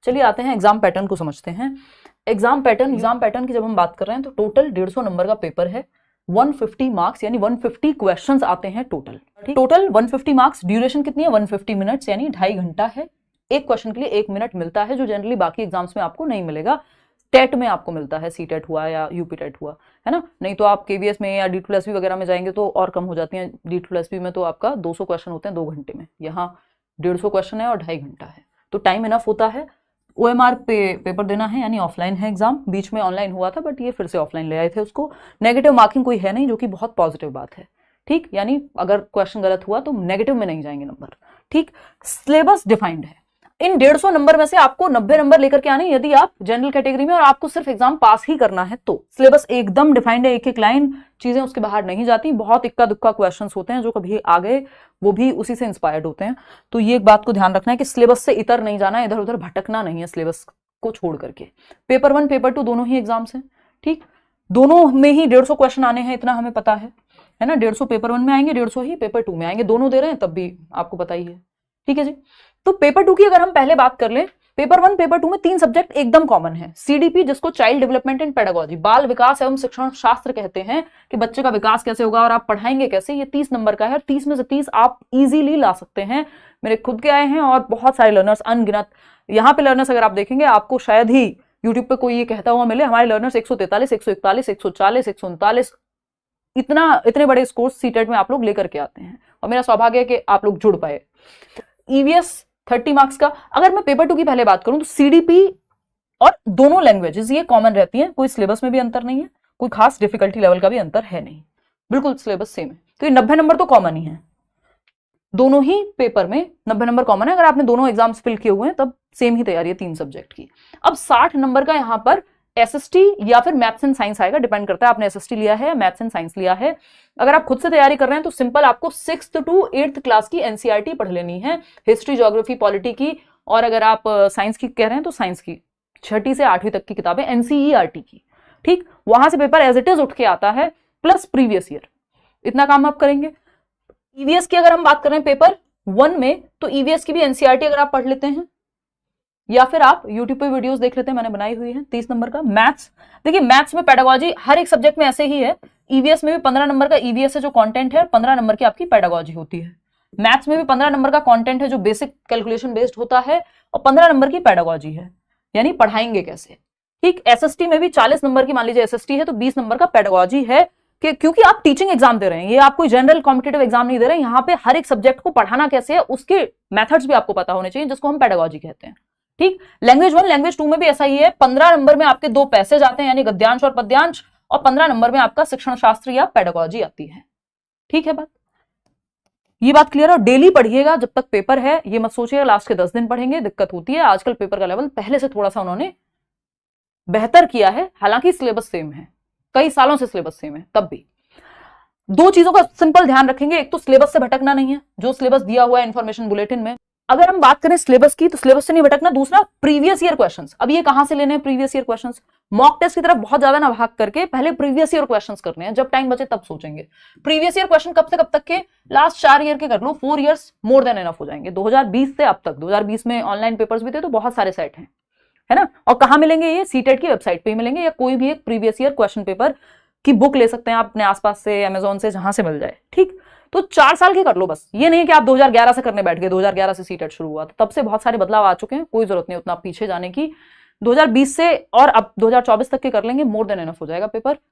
चलिए आते हैं एग्जाम पैटर्न को समझते हैं। एग्जाम पैटर्न की जब हम बात कर रहे हैं तो टोटल 150 नंबर का पेपर है, 150 मार्क्स यानी 150 क्वेश्चंस आते हैं टोटल। 150 मार्क्स, ड्यूरेशन कितनी है 150 मिनट्स यानी 2.5 घंटा है। एक क्वेश्चन के लिए 1 मिनट मिलता है, जो जनरली बाकी एग्जाम्स में आपको नहीं मिलेगा। टेट में आपको मिलता है, सी टेट हुआ या यूपी टेट हुआ, है ना। नहीं तो आप केवीएस में या D2SB वगैरह में जाएंगे तो और कम हो जाती हैं। D2SB में तो आपका 200 क्वेश्चन होते हैं 2 घंटे में, यहाँ 150 क्वेश्चन है और 2.5 घंटा है, तो टाइम इनफ होता है। OMR पे पेपर देना है यानी ऑफलाइन है एग्जाम, बीच में ऑनलाइन हुआ था बट ये फिर से ऑफलाइन ले आए थे उसको। नेगेटिव मार्किंग कोई है नहीं, जो कि बहुत पॉजिटिव बात है, ठीक। यानी अगर क्वेश्चन गलत हुआ तो नेगेटिव में नहीं जाएंगे नंबर, ठीक। सिलेबस डिफाइंड है, इन 150 नंबर में से आपको 90 नंबर लेकर के आने, यदि आप जनरल कैटेगरी में और आपको सिर्फ एग्जाम पास ही करना है तो। सिलेबस एकदम डिफाइंड है, एक एक लाइन, चीजें उसके बाहर नहीं जाती। बहुत इक्का दुक्का क्वेश्चंस होते हैं जो कभी आ गए, वो भी उसी से इंस्पायर्ड होते हैं। तो ये एक बात को ध्यान रखना है कि सिलेबस से इतर नहीं जाना, इधर उधर भटकना नहीं है सिलेबस को छोड़ करके। पेपर 1 पेपर 2 दोनों ही एग्जाम्स हैं, ठीक। दोनों में ही 150 क्वेश्चन आने हैं, इतना हमें पता है ना। 150 पेपर 1 में आएंगे, 150 ही पेपर 2 में आएंगे, दोनों दे रहे हैं तब भी आपको पता ही है, ठीक है जी। तो पेपर 2 की अगर हम पहले बात कर लें, पेपर 1 पेपर 2 में 3 सब्जेक्ट एकदम कॉमन है। CDP, जिसको चाइल्ड डेवलपमेंट एंड पेडागोजी, बाल विकास एवं शिक्षण शास्त्र कहते हैं, कि बच्चे का विकास कैसे होगा और आप पढ़ाएंगे कैसे। ये 30 नंबर का है, 30 में से 30 आप इजीली ला सकते हैं। मेरे खुद के आए हैं और बहुत सारे लर्नर्स, अनगिनत। यहाँ पे लर्नर्स अगर आप देखेंगे, आपको शायद ही यूट्यूब पे कोई ये कहता हुआ मिले हमारे लर्नर्स 143, 141, 140, 139 इतने बड़े स्कोर्स सीटेट में आप लोग लेकर के आते हैं, और मेरा सौभाग्य है कि आप लोग जुड़ पाए। EVS 30 मार्क्स का। अगर मैं पेपर 2 की पहले बात करूं तो CDP और दोनों लैंग्वेजेस ये कॉमन रहती हैं, कोई सिलेबस में भी अंतर नहीं है, कोई खास डिफिकल्टी लेवल का भी अंतर है नहीं, बिल्कुल सिलेबस सेम है। तो ये 90 नंबर तो कॉमन ही है, दोनों ही पेपर में 90 नंबर कॉमन है। अगर आपने दोनों एग्जाम्स फिल किए हुए हैं तब सेम ही तैयारी है 3 सब्जेक्ट की। अब 60 नंबर का यहाँ पर SST या फिर मैथ्स एंड साइंस आएगा, डिपेंड करता है आपने SST लिया है या मैथ्स एंड साइंस लिया है। अगर आप खुद से तैयारी कर रहे हैं तो सिंपल आपको 6th to 8th क्लास की NCERT पढ़ लेनी है, हिस्ट्री, ज्योग्राफी, पॉलिटी की, और अगर आप साइंस की कह रहे हैं तो साइंस की 6ठी से 8वीं तक की किताबें NCERT की, ठीक। वहां से पेपर एज इट इज उठ के आता है, प्लस प्रीवियस ईयर, इतना काम आप करेंगे। EVS की अगर हम बात कर रहे हैं पेपर 1 में, तो EVS की भी NCERT अगर आप पढ़ लेते हैं या फिर आप YouTube पे वीडियोस देख लेते हैं, मैंने बनाई हुई है। 30 नंबर का मैथ्स, देखिए मैथ्स में पेडागोजी हर एक सब्जेक्ट में ऐसे ही है। EVS में भी 15 नंबर का EVS है जो कंटेंट है, 15 नंबर की आपकी पेडागोजी होती है। मैथ्स में भी 15 नंबर का कंटेंट है जो बेसिक कैलकुलेशन बेस्ड होता है, और 15 नंबर की पेडागोजी है, यानी पढ़ाएंगे कैसे, ठीक। SST में भी 40 नंबर की मान लीजिए SST है, तो 20 नंबर का पेडागोजी है, क्योंकि आप टीचिंग एग्जाम दे रहे हैं, ये आप कोई जनरल कॉम्पिटिटिव एग्जाम नहीं दे रहे हैं। यहाँ पे हर एक सब्जेक्ट को पढ़ाना कैसे है उसके मेथड्स भी आपको पता होने चाहिए, जिसको हम पेडागोजी कहते हैं, ठीक। लैंग्वेज 1 लैंग्वेज 2 में भी ऐसा ही है, 15 नंबर में आपके 2 पैसेज आते हैं यानी गद्यांश और पद्यांश, और 15 नंबर में आपका शिक्षण शास्त्र या पेडागोजी आती है, ठीक है। ये बात क्लियर है। और डेली पढ़िएगा जब तक पेपर है, ये मत सोचिएगा लास्ट के 10 दिन पढ़ेंगे, दिक्कत होती है। आजकल पेपर का लेवल पहले से थोड़ा सा उन्होंने बेहतर किया है, हालांकि सिलेबस सेम है, कई सालों से सिलेबस सेम है, तब भी 2 चीजों का सिंपल ध्यान रखेंगे। एक तो सिलेबस से भटकना नहीं है, जो सिलेबस दिया हुआ है इन्फॉर्मेशन बुलेटिन में। अगर हम बात करें सिलेबस की, तो सिलेबस से नहीं भटकना। दूसरा, प्रीवियस ईयर क्वेश्चंस। अब ये कहां से लेने हैं previous year questions? Mock test की तरफ बहुत ज्यादा ना भाग करके पहले प्रीवियस ईयर क्वेश्चंस करने हैं, जब टाइम बचे तब सोचेंगे। प्रीवियस ईयर क्वेश्चन कब से कब तक के? लास्ट 4 ईयर के कर लो, 4 इयर्स मोर देन एनफ हो जाएंगे। 2020 से अब तक, 2020 में ऑनलाइन पेपर्स भी थे तो बहुत सारे सेट हैं, है ना। और कहां मिलेंगे ये? सीटेट की वेबसाइट पे ही मिलेंगे, या कोई भी एक प्रीवियस ईयर क्वेश्चन पेपर की बुक ले सकते हैं आप अपने आसपास से, अमेजोन से, जहां से मिल जाए, ठीक। तो 4 साल के कर लो बस। ये नहीं कि आप 2011 से करने बैठ गए, 2011 से सीटेट शुरू हुआ था, तब से बहुत सारे बदलाव आ चुके हैं, कोई जरूरत नहीं उतना पीछे जाने की। 2020 से और अब 2024 तक के कर लेंगे, मोर देन एनफ हो जाएगा पेपर।